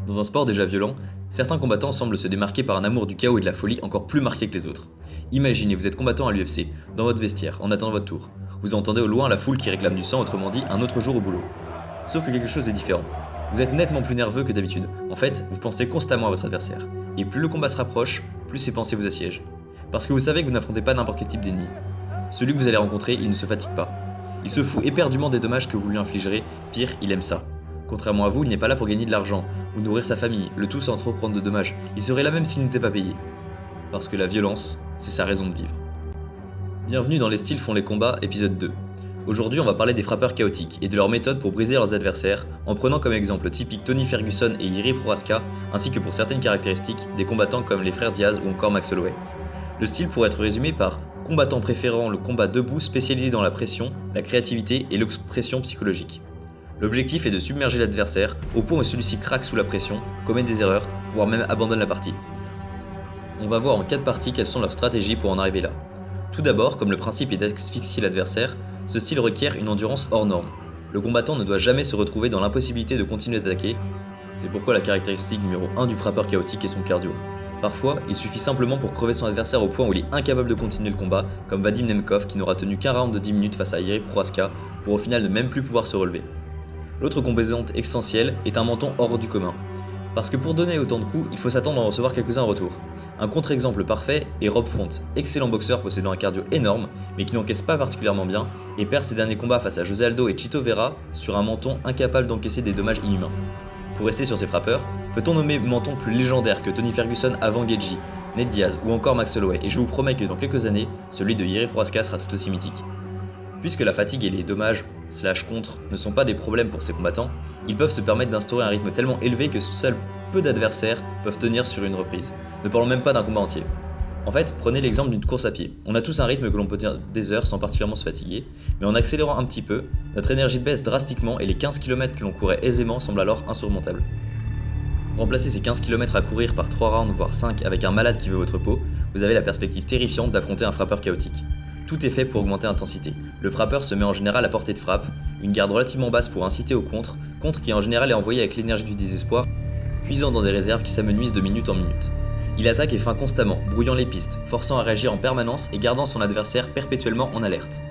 Dans un sport déjà violent, certains combattants semblent se démarquer par un amour du chaos et de la folie encore plus marqué que les autres. Imaginez, vous êtes combattant à l'UFC, dans votre vestiaire, en attendant votre tour. Vous entendez au loin la foule qui réclame du sang, autrement dit, un autre jour au boulot. Sauf que quelque chose est différent. Vous êtes nettement plus nerveux que d'habitude. En fait, vous pensez constamment à votre adversaire. Et plus le combat se rapproche, plus ces pensées vous assiègent. Parce que vous savez que vous n'affrontez pas n'importe quel type d'ennemi. Celui que vous allez rencontrer, il ne se fatigue pas. Il se fout éperdument des dommages que vous lui infligerez, pire, il aime ça. Contrairement à vous, il n'est pas là pour gagner de l'argent, ou nourrir sa famille, le tout sans trop prendre de dommages. Il serait là même s'il n'était pas payé. Parce que la violence, c'est sa raison de vivre. Bienvenue dans Les styles font les combats, épisode 2. Aujourd'hui, on va parler des frappeurs chaotiques et de leurs méthodes pour briser leurs adversaires, en prenant comme exemple typique Tony Ferguson et Jiri Prochazka, ainsi que pour certaines caractéristiques, des combattants comme les frères Diaz ou encore Max Holloway. Le style pourrait être résumé par combattant préférant le combat debout spécialisé dans la pression, la créativité et l'expression psychologique. L'objectif est de submerger l'adversaire au point où celui-ci craque sous la pression, commet des erreurs, voire même abandonne la partie. On va voir en 4 parties quelles sont leurs stratégies pour en arriver là. Tout d'abord, comme le principe est d'asphyxier l'adversaire, ce style requiert une endurance hors norme. Le combattant ne doit jamais se retrouver dans l'impossibilité de continuer d'attaquer, c'est pourquoi la caractéristique numéro 1 du frappeur chaotique est son cardio. Parfois, il suffit simplement pour crever son adversaire au point où il est incapable de continuer le combat, comme Vadim Nemkov qui n'aura tenu qu'un round de 10 minutes face à Jiri Prochazka pour au final ne même plus pouvoir se relever. L'autre composante essentielle est un menton hors du commun. Parce que pour donner autant de coups, il faut s'attendre à en recevoir quelques-uns en retour. Un contre-exemple parfait est Rob Font, excellent boxeur possédant un cardio énorme, mais qui n'encaisse pas particulièrement bien, et perd ses derniers combats face à José Aldo et Chito Vera sur un menton incapable d'encaisser des dommages inhumains. Pour rester sur ces frappeurs, peut-on nommer menton plus légendaire que Tony Ferguson avant Geji, Ned Diaz ou encore Max Holloway, et je vous promets que dans quelques années, celui de Jiri Prochazka sera tout aussi mythique. Puisque la fatigue et les dommages /contre ne sont pas des problèmes pour ces combattants, ils peuvent se permettre d'instaurer un rythme tellement élevé que seuls peu d'adversaires peuvent tenir sur une reprise. Ne parlons même pas d'un combat entier. En fait, prenez l'exemple d'une course à pied. On a tous un rythme que l'on peut tenir des heures sans particulièrement se fatiguer, mais en accélérant un petit peu, notre énergie baisse drastiquement et les 15 km que l'on courait aisément semblent alors insurmontables. Remplacez ces 15 km à courir par 3 rounds voire 5 avec un malade qui veut votre peau, vous avez la perspective terrifiante d'affronter un frappeur chaotique. Tout est fait pour augmenter l'intensité. Le frappeur se met en général à portée de frappe, une garde relativement basse pour inciter au contre qui en général est envoyé avec l'énergie du désespoir, puisant dans des réserves qui s'amenuisent de minute en minute. Il attaque et feint constamment, brouillant les pistes, forçant à réagir en permanence et gardant son adversaire perpétuellement en alerte.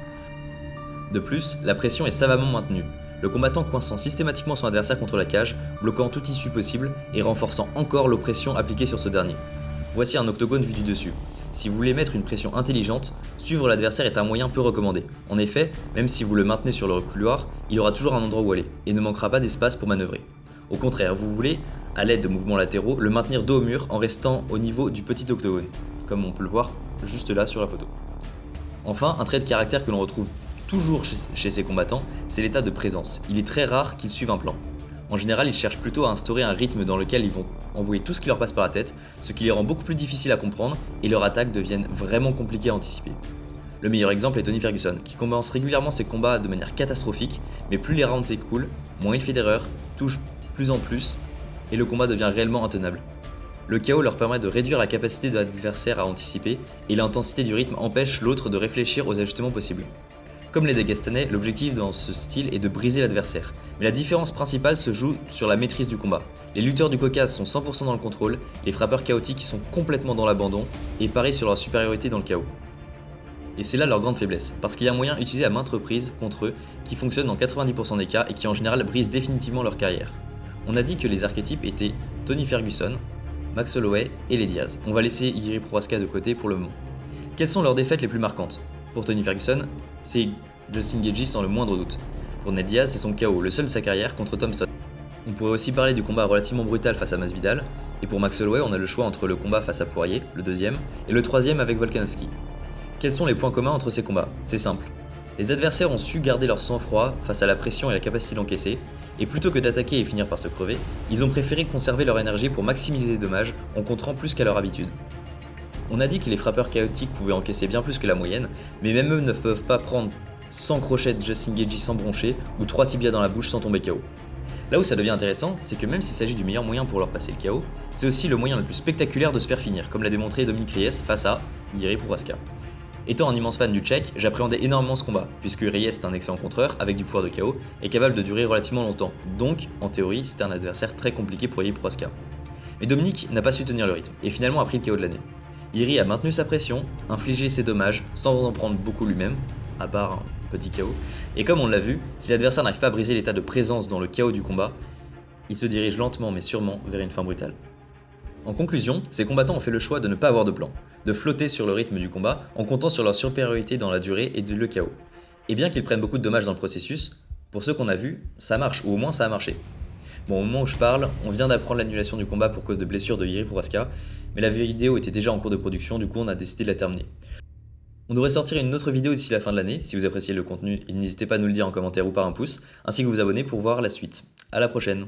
De plus, la pression est savamment maintenue, le combattant coinçant systématiquement son adversaire contre la cage, bloquant toute issue possible et renforçant encore l'oppression appliquée sur ce dernier. Voici un octogone vu du dessus. Si vous voulez mettre une pression intelligente, suivre l'adversaire est un moyen peu recommandé. En effet, même si vous le maintenez sur le couloir, il aura toujours un endroit où aller, et ne manquera pas d'espace pour manœuvrer. Au contraire, vous voulez, à l'aide de mouvements latéraux, le maintenir dos au mur en restant au niveau du petit octogone, comme on peut le voir juste là sur la photo. Enfin, un trait de caractère que l'on retrouve toujours chez ces combattants, c'est l'état de présence. Il est très rare qu'ils suivent un plan. En général, ils cherchent plutôt à instaurer un rythme dans lequel ils vont envoyer tout ce qui leur passe par la tête, ce qui les rend beaucoup plus difficiles à comprendre et leurs attaques deviennent vraiment compliquées à anticiper. Le meilleur exemple est Tony Ferguson, qui commence régulièrement ses combats de manière catastrophique, mais plus les rounds s'écoulent, moins il fait d'erreurs, touche plus en plus, et le combat devient réellement intenable. Le chaos leur permet de réduire la capacité de l'adversaire à anticiper, et l'intensité du rythme empêche l'autre de réfléchir aux ajustements possibles. Comme les Dagestanais, l'objectif dans ce style est de briser l'adversaire, mais la différence principale se joue sur la maîtrise du combat. Les lutteurs du Caucase sont 100% dans le contrôle, les frappeurs chaotiques sont complètement dans l'abandon, et parient sur leur supériorité dans le chaos. Et c'est là leur grande faiblesse, parce qu'il y a un moyen utilisé à maintes reprises contre eux, qui fonctionne dans 90% des cas et qui en général brise définitivement leur carrière. On a dit que les archétypes étaient Tony Ferguson, Max Holloway et les Diaz. On va laisser Jiri Prochazka de côté pour le moment. Quelles sont leurs défaites les plus marquantes ? Pour Tony Ferguson, c'est Justin Gaethje sans le moindre doute. Pour Ned Diaz, c'est son KO, le seul de sa carrière contre Thompson. On pourrait aussi parler du combat relativement brutal face à Masvidal, et pour Max Holloway, on a le choix entre le combat face à Poirier, le deuxième, et le troisième avec Volkanovski. Quels sont les points communs entre ces combats ? C'est simple. Les adversaires ont su garder leur sang-froid face à la pression et la capacité d'encaisser, et plutôt que d'attaquer et finir par se crever, ils ont préféré conserver leur énergie pour maximiser les dommages en contrant plus qu'à leur habitude. On a dit que les frappeurs chaotiques pouvaient encaisser bien plus que la moyenne, mais même eux ne peuvent pas prendre 100 crochets de Justin Gaethje sans broncher ou 3 tibias dans la bouche sans tomber KO. Là où ça devient intéressant, c'est que même s'il s'agit du meilleur moyen pour leur passer le KO, c'est aussi le moyen le plus spectaculaire de se faire finir, comme l'a démontré Dominick Reyes face à Jiri Prochazka. Étant un immense fan du Tchèque, j'appréhendais énormément ce combat, puisque Reyes est un excellent contreur avec du pouvoir de KO et capable de durer relativement longtemps, donc en théorie c'était un adversaire très compliqué pour Jiri Prohaska. Mais Dominic n'a pas su tenir le rythme, et finalement a pris le KO de l'année. Jiri a maintenu sa pression, infligé ses dommages sans en prendre beaucoup lui-même, à part un petit KO, et comme on l'a vu, si l'adversaire n'arrive pas à briser l'état de présence dans le chaos du combat, il se dirige lentement mais sûrement vers une fin brutale. En conclusion, ces combattants ont fait le choix de ne pas avoir de plan, de flotter sur le rythme du combat en comptant sur leur supériorité dans la durée et le chaos. Et bien qu'ils prennent beaucoup de dommages dans le processus, pour ceux qu'on a vus, ça marche, ou au moins ça a marché. Bon, au moment où je parle, on vient d'apprendre l'annulation du combat pour cause de blessure de Jiri Prohaska, mais la vidéo était déjà en cours de production, du coup on a décidé de la terminer. On devrait sortir une autre vidéo d'ici la fin de l'année, si vous appréciez le contenu, et n'hésitez pas à nous le dire en commentaire ou par un pouce, ainsi que vous abonner pour voir la suite. A la prochaine.